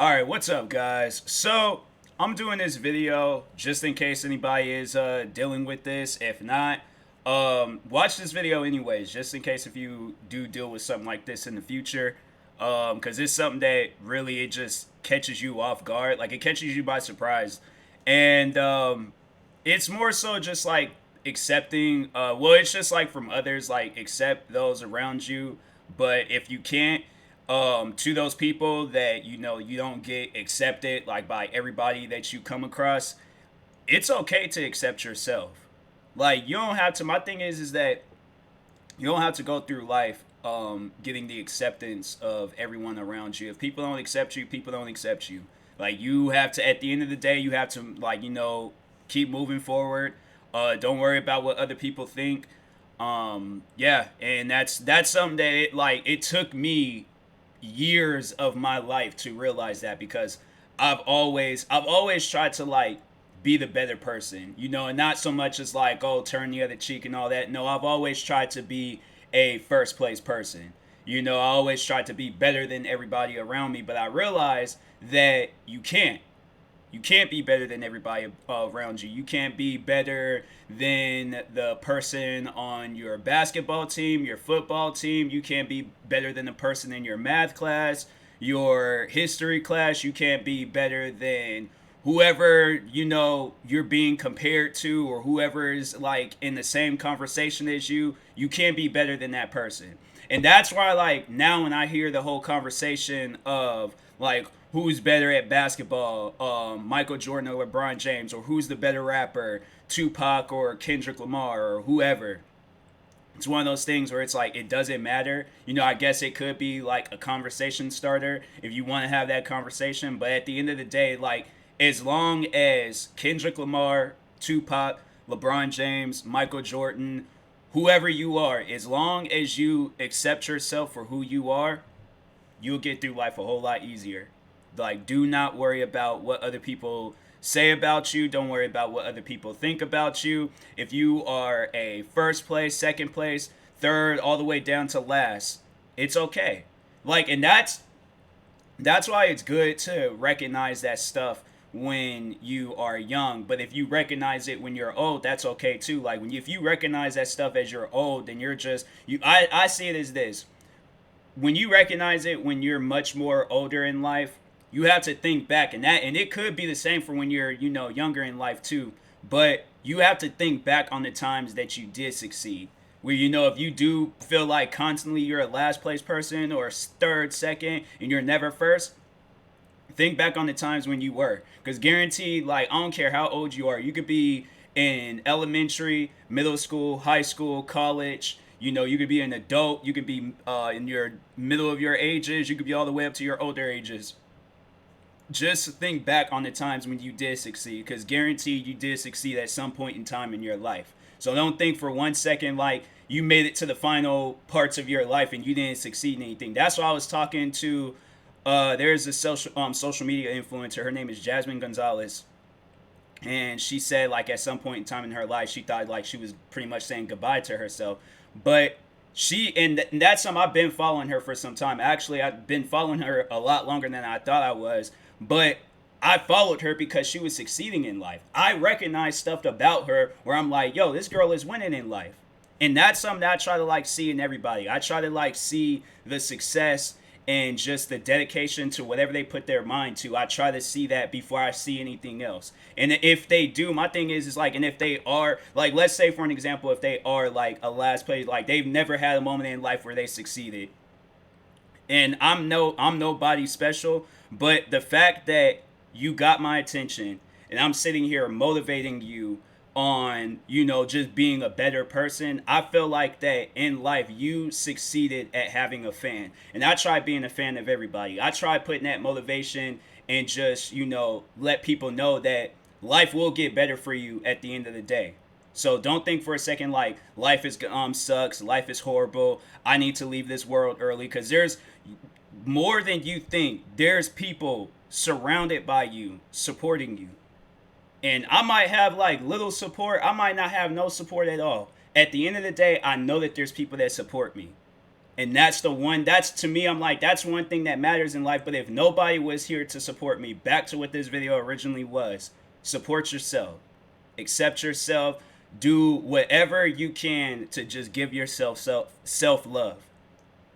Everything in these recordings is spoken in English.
Alright, what's up, guys? So, I'm doing this video just in case anybody is dealing with this. If not, watch this video anyways, just in case if you do deal with something like this in the future. Because it's something that really it just catches you off guard. Like, it catches you by surprise. And it's more so just like accepting, well, it's just like from others, like, accept those around you. But if you can't, to those people that you don't get accepted like by everybody that you come across, it's okay to accept yourself. Like, you don't have to. My thing is that you don't have to go through life getting the acceptance of everyone around you. If people don't accept you, people don't accept you. Like, you have to, at the end of the day, you have to, like, keep moving forward. Don't worry about what other people think. Yeah, and that's something that it took me years of my life to realize that, because I've always tried to, like, be the better person, and not so much as like, oh, turn the other cheek and all that. No, I've always tried to be a first place person. I always tried to be better than everybody around me, but I realized that you can't be better than everybody around you. You can't be better than the person on your basketball team, your football team. You can't be better than the person in your math class, your history class. You can't be better than whoever you're being compared to, or whoever is like in the same conversation as you. You can't be better than that person. And that's why, like, now when I hear the whole conversation of, like, who's better at basketball, Michael Jordan or LeBron James, or who's the better rapper, Tupac or Kendrick Lamar or whoever, it's one of those things where it's like, it doesn't matter. I guess it could be like a conversation starter if you want to have that conversation. But at the end of the day, like, as long as Kendrick Lamar, Tupac, LeBron James, Michael Jordan, whoever you are, as long as you accept yourself for who you are, you'll get through life a whole lot easier. Like, do not worry about what other people say about you. Don't worry about what other people think about you. If you are a first place, second place, third, all the way down to last, it's okay. Like, and that's why it's good to recognize that stuff when you are young. But if you recognize it when you're old, that's okay too. Like, if you recognize that stuff as you're old, then you're just you. I see it as this: when you recognize it when you're much more older in life, you have to think back, and it could be the same for when you're younger in life too. But you have to think back on the times that you did succeed, where if you do feel like constantly you're a last place person or third, second, and you're never first, think back on the times when you were. Because guaranteed, like, I don't care how old you are, you could be in elementary, middle school, high school, college. You could be an adult. You could be in your middle of your ages. You could be all the way up to your older ages. Just think back on the times when you did succeed, because guaranteed you did succeed at some point in time in your life. So don't think for 1 second like you made it to the final parts of your life and you didn't succeed in anything. That's why I was talking to there's a social media influencer. Her name is Jasmine Gonzalez, and she said, like, at some point in time in her life she thought like she was pretty much saying goodbye to herself. But and that's something I've been following her for some time. Actually, I've been following her a lot longer than I thought I was. But I followed her because she was succeeding in life. I recognize stuff about her where I'm like, yo, this girl is winning in life. And that's something that I try to, like, see in everybody. I try to, like, see the success and just the dedication to whatever they put their mind to. I try to see that before I see anything else. And if they do, my thing is like, and if they are, like, let's say for an example, if they are like a last place, like they've never had a moment in life where they succeeded. And I'm nobody special, but the fact that you got my attention and I'm sitting here motivating you on, just being a better person, I feel like that in life you succeeded at having a fan. And I try being a fan of everybody. I try putting that motivation and just, let people know that life will get better for you at the end of the day. So don't think for a second like life is sucks, life is horrible, I need to leave this world early, because there's more than you think. There's people surrounded by you, supporting you. And I might have like little support, I might not have no support at all. At the end of the day, I know that there's people that support me. And that's to me, I'm like, that's one thing that matters in life. But if nobody was here to support me, back to what this video originally was, support yourself, accept yourself, do whatever you can to just give yourself self love.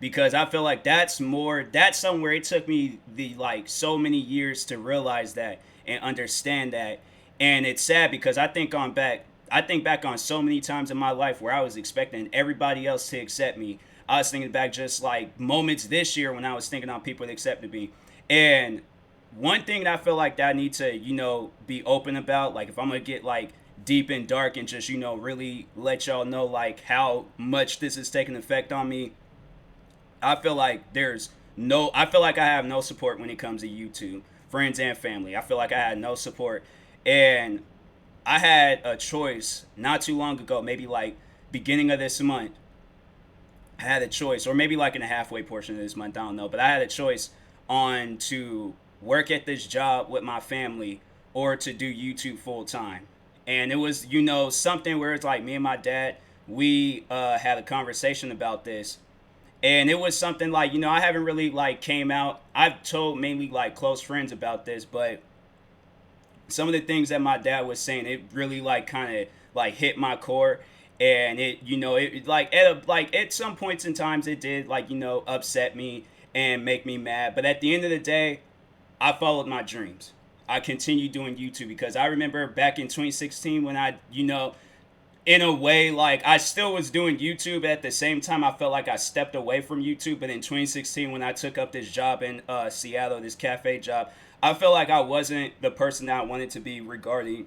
Because I feel like that's somewhere it took me the like so many years to realize that and understand that. And it's sad because I think back on so many times in my life where I was expecting everybody else to accept me. I was thinking back just like moments this year when I was thinking on people that accepted me. And one thing that I feel like that I need to, be open about, like if I'm gonna get like deep and dark and just, really let y'all know like how much this is taking effect on me. I feel like I have no support when it comes to YouTube, friends and family. I feel like I had no support. And I had a choice not too long ago, maybe like beginning of this month. I had a choice, or maybe like in the halfway portion of this month, I don't know. But I had a choice on to work at this job with my family or to do YouTube full time. And it was, something where it's like me and my dad, we had a conversation about this. And it was something like, I haven't really like came out. I've told mainly like close friends about this, but some of the things that my dad was saying, it really like kind of like hit my core. And it like at some points in times it did like, upset me and make me mad. But at the end of the day, I followed my dreams. I continued doing YouTube because I remember back in 2016 when I, in a way, like I still was doing YouTube. At the same time, I felt like I stepped away from YouTube. But in 2016, when I took up this job in Seattle, this cafe job, I felt like I wasn't the person that I wanted to be regarding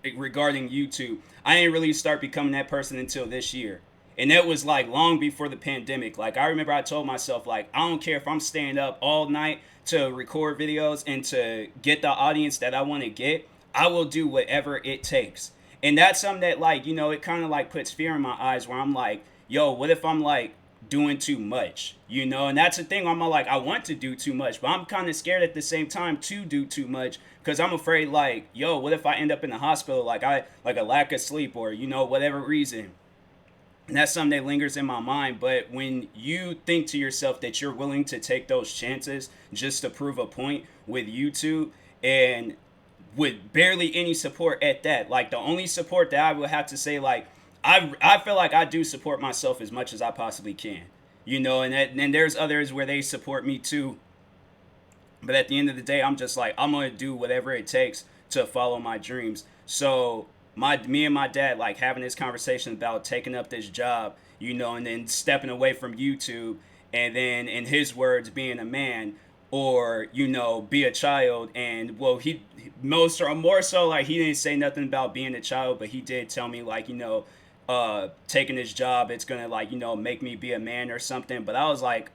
YouTube. I didn't really start becoming that person until this year. And that was like long before the pandemic. Like I remember I told myself like I don't care if I'm staying up all night to record videos and to get the audience that I want to get. I will do whatever it takes. And that's something that like, it kind of like puts fear in my eyes where I'm like, yo, what if I'm like doing too much, and that's the thing. I'm like, I want to do too much, but I'm kind of scared at the same time to do too much because I'm afraid like, yo, what if I end up in the hospital like a lack of sleep or, whatever reason. And that's something that lingers in my mind. But when you think to yourself that you're willing to take those chances just to prove a point with YouTube and with barely any support at that, like the only support that I would have to say, like, I feel like I do support myself as much as I possibly can, and there's others where they support me too. But at the end of the day, I'm just like, I'm going to do whatever it takes to follow my dreams. So me and my dad, like having this conversation about taking up this job, and then stepping away from YouTube and then in his words, being a man or, be a child. And well, he most or more so like he didn't say nothing about being a child, but he did tell me like, taking this job, it's gonna like, make me be a man or something. But I was like,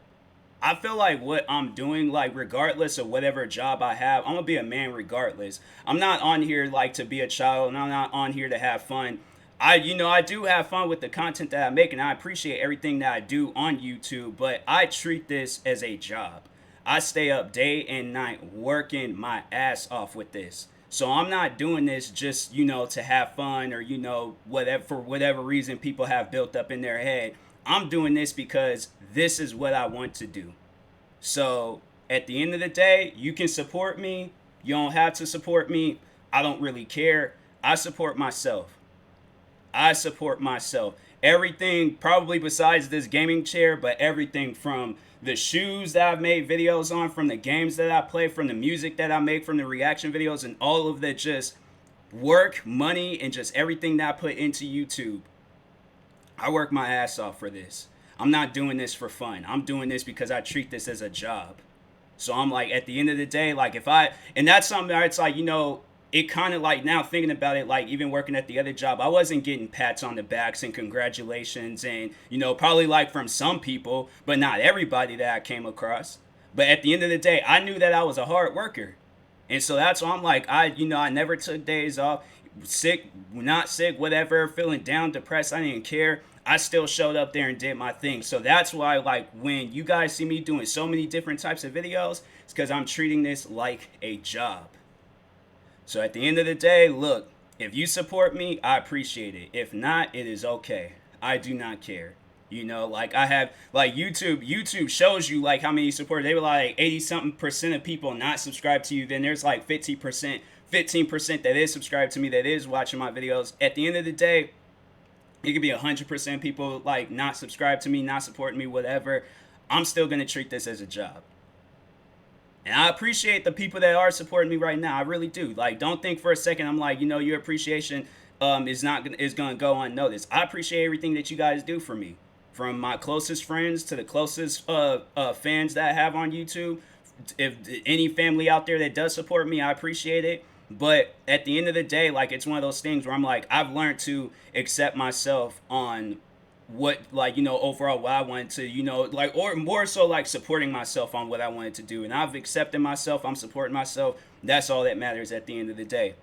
I feel like what I'm doing, like regardless of whatever job I have, I'm gonna be a man regardless. I'm not on here like to be a child, and I'm not on here to have fun. I do have fun with the content that I make, and I appreciate everything that I do on YouTube. But I treat this as a job. I stay up day and night working my ass off with this. So I'm not doing this just, to have fun or, whatever for whatever reason people have built up in their head. I'm doing this because this is what I want to do. So at the end of the day, you can support me. You don't have to support me. I don't really care. I support myself. I support myself. Everything, probably besides this gaming chair, but everything from the shoes that I've made videos on, from the games that I play, from the music that I make, from the reaction videos, and all of that just work, money, and just everything that I put into YouTube. I work my ass off for this. I'm not doing this for fun. I'm doing this because I treat this as a job. So I'm like, at the end of the day, like and that's something that it's like, it kind of like now thinking about it, like even working at the other job, I wasn't getting pats on the backs and congratulations and, probably like from some people, but not everybody that I came across. But at the end of the day, I knew that I was a hard worker. And so that's why I'm like, I never took days off, sick, not sick, whatever, feeling down, depressed. I didn't care. I still showed up there and did my thing. So that's why, like, when you guys see me doing so many different types of videos, it's because I'm treating this like a job. So at the end of the day, look, if you support me, I appreciate it. If not, it is okay. I do not care. You know, like I have like YouTube shows you like how many support. They were like 80 something% of people not subscribed to you. Then there's like 15% that is subscribed to me, that is watching my videos. At the end of the day, it could be 100% people like not subscribed to me, not supporting me, whatever. I'm still gonna treat this as a job. And I appreciate the people that are supporting me right now. I really do. Like, don't think for a second I'm like, you know, your appreciation is gonna go unnoticed. I appreciate everything that you guys do for me, from my closest friends to the closest fans that I have on YouTube. If any family out there that does support me, I appreciate it. But at the end of the day, like, it's one of those things where I'm like, I've learned to accept myself on what, like, you know, overall what I wanted to, you know, like, or more so like supporting myself on what I wanted to do. And I've accepted myself, I'm supporting myself. That's all that matters at the end of the day.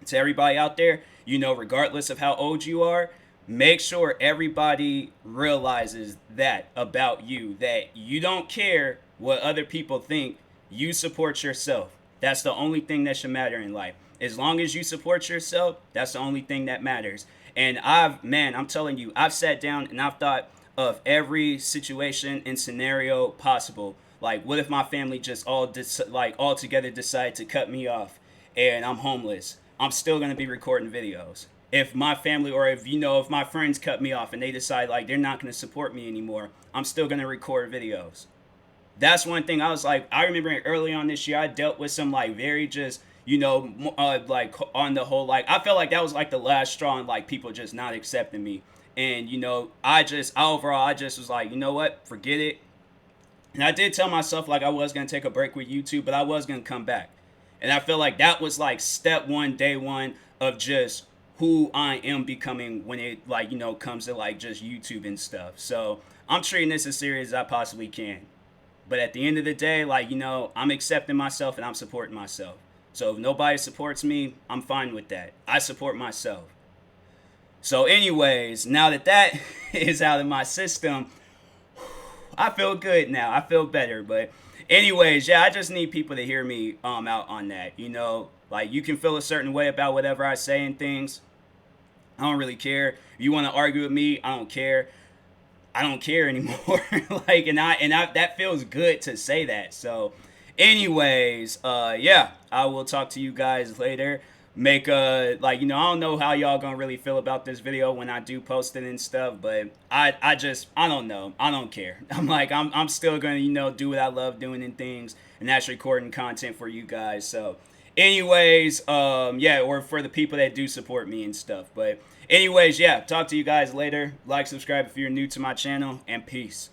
To everybody out there, you know, regardless of how old you are, make sure everybody realizes that about you, that you don't care what other people think. You support yourself. That's the only thing that should matter in life. As long as you support yourself, that's the only thing that matters. And I'm telling you, I've sat down and I've thought of every situation and scenario possible. Like, what if my family just all together decide to cut me off and I'm homeless? I'm still gonna be recording videos. If my family, or if, you know, if my friends cut me off and they decide like they're not gonna support me anymore, I'm still gonna record videos. That's one thing I was like, I remember early on this year, I dealt with some like very just, you know, like on the whole, like I felt like that was like the last straw and like people just not accepting me. And, you know, I just was like, you know what, forget it. And I did tell myself like I was going to take a break with YouTube, but I was going to come back. And I feel like that was like step one, day one of just who I am becoming when it, like, you know, comes to like just YouTube and stuff. So I'm treating this as serious as I possibly can. But at the end of the day, like, you know, I'm accepting myself and I'm supporting myself. So if nobody supports me, I'm fine with that. I support myself. So anyways, now that that is out of my system, I feel good now. I feel better. But anyways, yeah, I just need people to hear me out on that. You know, like, you can feel a certain way about whatever I say and things. I don't really care. If you want to argue with me, I don't care. I don't care anymore. Like, and I that feels good to say that. So anyways, yeah, I will talk to you guys later. Make like, you know, I don't know how y'all gonna really feel about this video when I do post it and stuff, but I don't know. I don't care. I'm still gonna, you know, do what I love doing and things, and that's recording content for you guys. So anyways, yeah, or for the people that do support me and stuff. But anyways, yeah, talk to you guys later. Like, subscribe if you're new to my channel, and peace.